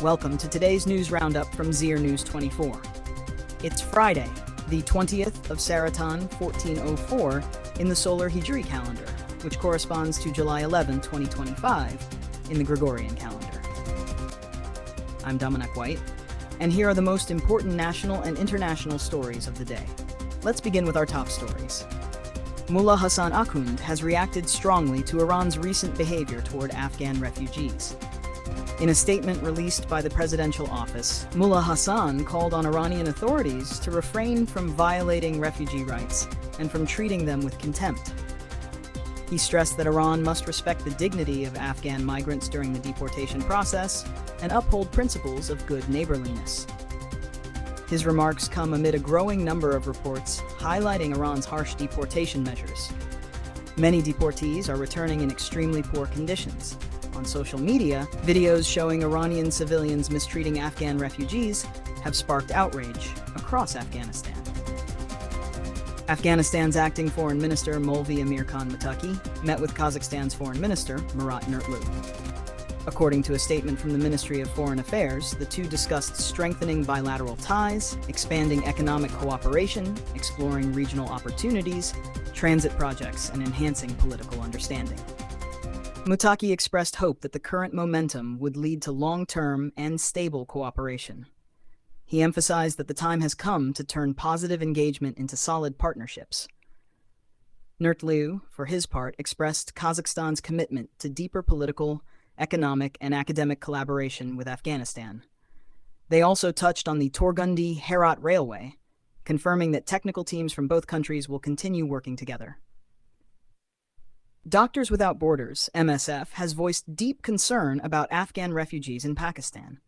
Welcome to today's news roundup from Zir News 24. It's Friday, the 20th of Saraton 1404 in the solar Hijri calendar, which corresponds to July 11, 2025 in the Gregorian calendar. I'm Dominic White, and here are the most important national and international stories of the day. Let's begin with our top stories. Mullah Hassan Akhund has reacted strongly to Iran's recent behavior toward Afghan refugees. In a statement released by the presidential office, Mullah Hassan called on Iranian authorities to refrain from violating refugee rights and from treating them with contempt. He stressed that Iran must respect the dignity of Afghan migrants during the deportation process and uphold principles of good neighborliness. His remarks come amid a growing number of reports highlighting Iran's harsh deportation measures. Many deportees are returning in extremely poor conditions. On social media, videos showing Iranian civilians mistreating Afghan refugees have sparked outrage across Afghanistan. Afghanistan's acting foreign minister, Molvi Amir Khan Muttaqi, met with Kazakhstan's foreign minister, Murat Nurtlu. According to a statement from the Ministry of Foreign Affairs, the two discussed strengthening bilateral ties, expanding economic cooperation, exploring regional opportunities, transit projects, and enhancing political understanding. Muttaqi expressed hope that the current momentum would lead to long-term and stable cooperation. He emphasized that the time has come to turn positive engagement into solid partnerships. Nurtlu, for his part, expressed Kazakhstan's commitment to deeper political, economic, and academic collaboration with Afghanistan. They also touched on the Torgundi-Herat Railway, confirming that technical teams from both countries will continue working together. Doctors Without Borders, MSF, has voiced deep concern about Afghan refugees in Pakistan.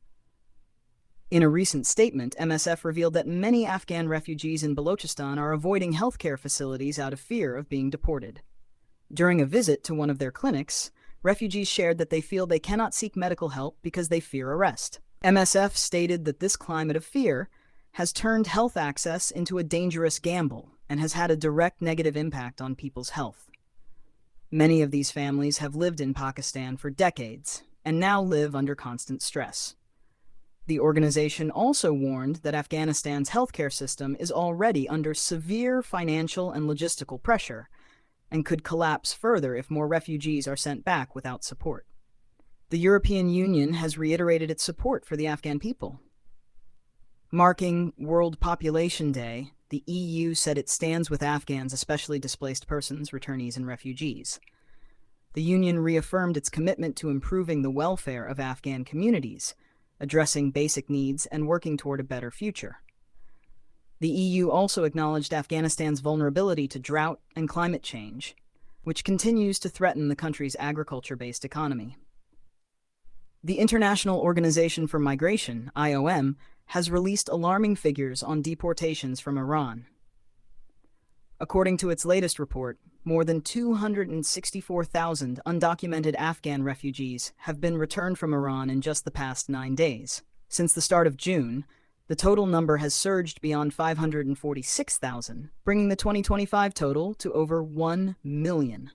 In a recent statement, MSF revealed that many Afghan refugees in Balochistan are avoiding healthcare facilities out of fear of being deported. During a visit to one of their clinics, refugees shared that they feel they cannot seek medical help because they fear arrest. MSF stated that this climate of fear has turned health access into a dangerous gamble and has had a direct negative impact on people's health. Many of these families have lived in Pakistan for decades and now live under constant stress. The organization also warned that Afghanistan's healthcare system is already under severe financial and logistical pressure and could collapse further if more refugees are sent back without support. The European Union has reiterated its support for the Afghan people. Marking World Population Day, the EU said it stands with Afghans, especially displaced persons, returnees, and refugees. The Union reaffirmed its commitment to improving the welfare of Afghan communities, addressing basic needs, and working toward a better future. The EU also acknowledged Afghanistan's vulnerability to drought and climate change, which continues to threaten the country's agriculture-based economy. The International Organization for Migration, IOM, has released alarming figures on deportations from Iran. According to its latest report, more than 264,000 undocumented Afghan refugees have been returned from Iran in just the past 9 days. Since the start of June, the total number has surged beyond 546,000, bringing the 2025 total to over 1 million.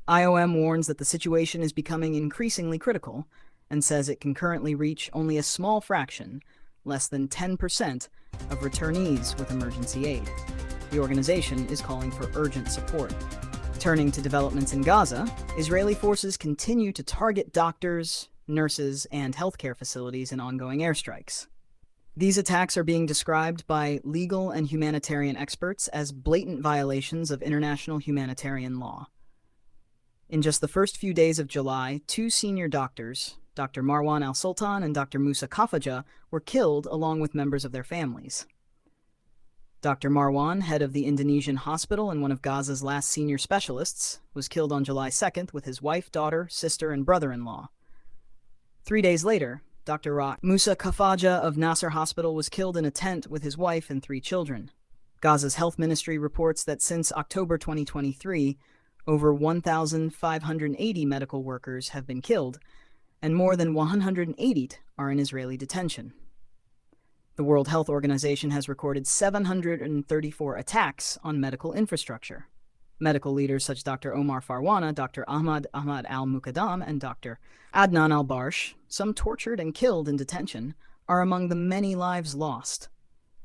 IOM warns that the situation is becoming increasingly critical and says it can currently reach only a small fraction, less than 10%, of returnees with emergency aid. The organization is calling for urgent support. Turning to developments in Gaza, Israeli forces continue to target doctors, nurses, and healthcare facilities in ongoing airstrikes. These attacks are being described by legal and humanitarian experts as blatant violations of international humanitarian law. In just the first few days of July, 2 senior doctors, Dr. Marwan al-Sultan and Dr. Musa Kafaja, were killed along with members of their families. Dr. Marwan, head of the Indonesian hospital and one of Gaza's last senior specialists, was killed on July 2nd with his wife, daughter, sister, and brother-in-law. 3 days later, Dr. Musa Kafaja of Nasser Hospital was killed in a tent with his wife and 3 children. Gaza's health ministry reports that since October 2023, over 1,580 medical workers have been killed, and more than 180 are in Israeli detention. The World Health Organization has recorded 734 attacks on medical infrastructure. Medical leaders such as Dr. Omar Farwana, Dr. Ahmad al-Muqaddam, and Dr. Adnan al-Barsh, some tortured and killed in detention, are among the many lives lost.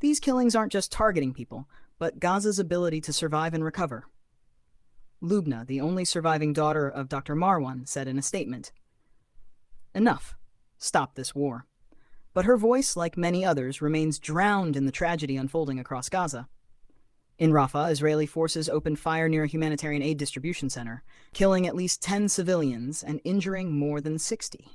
These killings aren't just targeting people, but Gaza's ability to survive and recover. Lubna, the only surviving daughter of Dr. Marwan, said in a statement, "Enough. Stop this war." But her voice, like many others, remains drowned in the tragedy unfolding across Gaza. In Rafah, Israeli forces opened fire near a humanitarian aid distribution center, killing at least 10 civilians and injuring more than 60.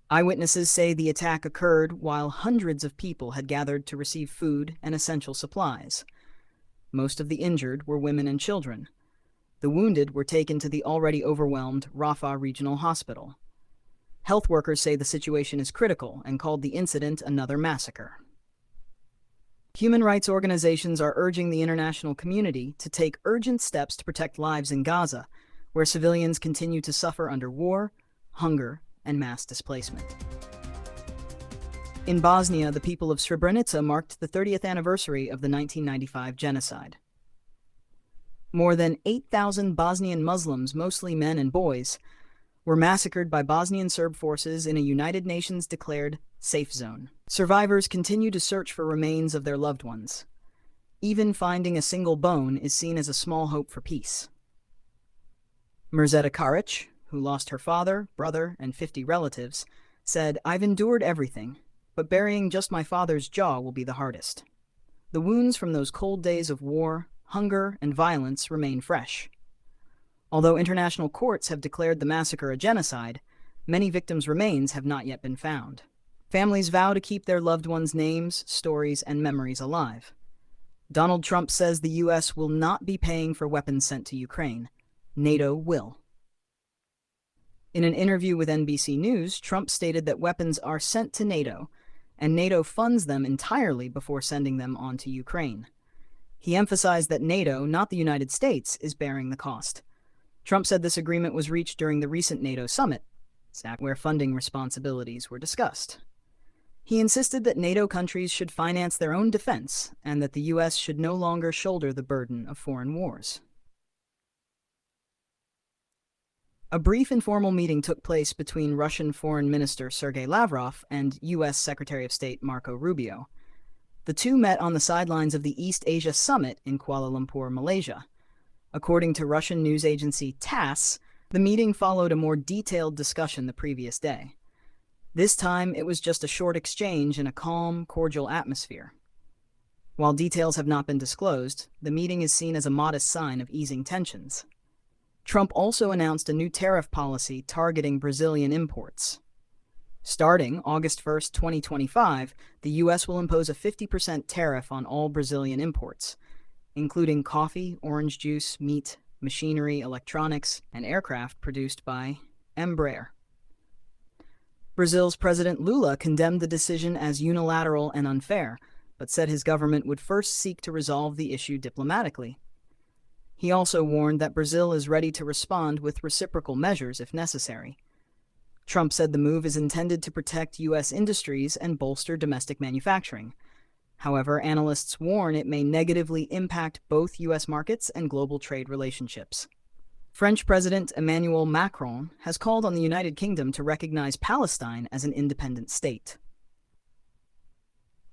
Eyewitnesses say the attack occurred while hundreds of people had gathered to receive food and essential supplies. Most of the injured were women and children. The wounded were taken to the already overwhelmed Rafah Regional Hospital. Health workers say the situation is critical and called the incident another massacre. Human rights organizations are urging the international community to take urgent steps to protect lives in Gaza, where civilians continue to suffer under war, hunger, and mass displacement. In Bosnia, the people of Srebrenica marked the 30th anniversary of the 1995 genocide. More than 8,000 Bosnian Muslims, mostly men and boys, were massacred by Bosnian Serb forces in a United Nations-declared safe zone. Survivors continue to search for remains of their loved ones. Even finding a single bone is seen as a small hope for peace. Mirzeta Karic, who lost her father, brother, and 50 relatives, said, "I've endured everything, but burying just my father's jaw will be the hardest." The wounds from those cold days of war, hunger, and violence remain fresh. Although international courts have declared the massacre a genocide, many victims' remains have not yet been found. Families vow to keep their loved ones' names, stories, and memories alive. Donald Trump says the U.S. will not be paying for weapons sent to Ukraine. NATO will. In an interview with NBC News, Trump stated that weapons are sent to NATO, and NATO funds them entirely before sending them on to Ukraine. He emphasized that NATO, not the United States, is bearing the cost. Trump said this agreement was reached during the recent NATO summit, where funding responsibilities were discussed. He insisted that NATO countries should finance their own defense and that the U.S. should no longer shoulder the burden of foreign wars. A brief informal meeting took place between Russian Foreign Minister Sergei Lavrov and U.S. Secretary of State Marco Rubio. The two met on the sidelines of the East Asia Summit in Kuala Lumpur, Malaysia. According to Russian news agency TASS, the meeting followed a more detailed discussion the previous day. This time, it was just a short exchange in a calm, cordial atmosphere. While details have not been disclosed, the meeting is seen as a modest sign of easing tensions. Trump also announced a new tariff policy targeting Brazilian imports. Starting August 1, 2025, the U.S. will impose a 50% tariff on all Brazilian imports, including coffee, orange juice, meat, machinery, electronics, and aircraft produced by Embraer. Brazil's President Lula condemned the decision as unilateral and unfair, but said his government would first seek to resolve the issue diplomatically. He also warned that Brazil is ready to respond with reciprocal measures if necessary. Trump said the move is intended to protect U.S. industries and bolster domestic manufacturing. However, analysts warn it may negatively impact both U.S. markets and global trade relationships. French President Emmanuel Macron has called on the United Kingdom to recognize Palestine as an independent state.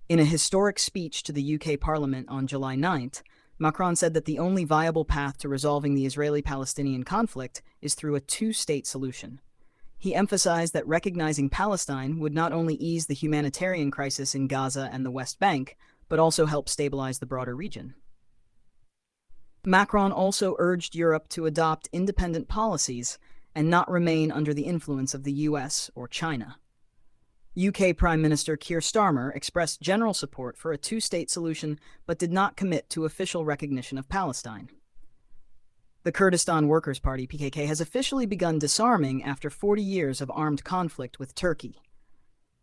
In a historic speech to the UK Parliament on July 9th, Macron said that the only viable path to resolving the Israeli-Palestinian conflict is through a two-state solution. He emphasized that recognizing Palestine would not only ease the humanitarian crisis in Gaza and the West Bank, but also help stabilize the broader region. Macron also urged Europe to adopt independent policies and not remain under the influence of the US or China. UK Prime Minister Keir Starmer expressed general support for a two-state solution but did not commit to official recognition of Palestine. The Kurdistan Workers' Party, PKK, has officially begun disarming after 40 years of armed conflict with Turkey.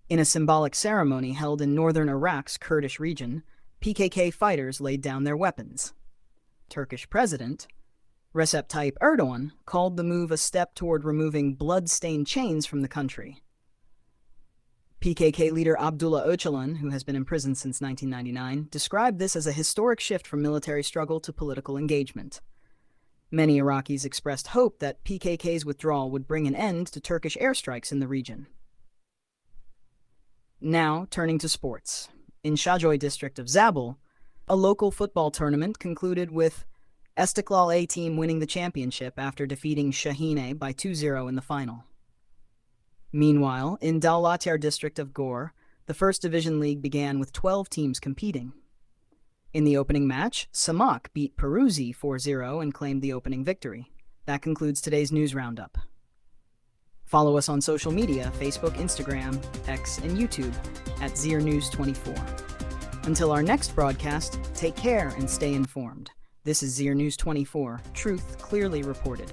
In a symbolic ceremony held in northern Iraq's Kurdish region, PKK fighters laid down their weapons. Turkish President Recep Tayyip Erdogan called the move a step toward removing blood-stained chains from the country. PKK leader Abdullah Öcalan, who has been in prison since 1999, described this as a historic shift from military struggle to political engagement. Many Iraqis expressed hope that PKK's withdrawal would bring an end to Turkish airstrikes in the region. Now, turning to sports. In Shajoy district of Zabul, a local football tournament concluded with Istiklal A team winning the championship after defeating Shahine by 2-0 in the final. Meanwhile, in Dawlatiar district of Gor, the First Division League began with 12 teams competing. In the opening match, Samak beat Peruzzi 4-0 and claimed the opening victory. That concludes today's news roundup. Follow us on social media, Facebook, Instagram, X, and YouTube at ZeerNews24. Until our next broadcast, take care and stay informed. This is Zeer News 24, truth clearly reported.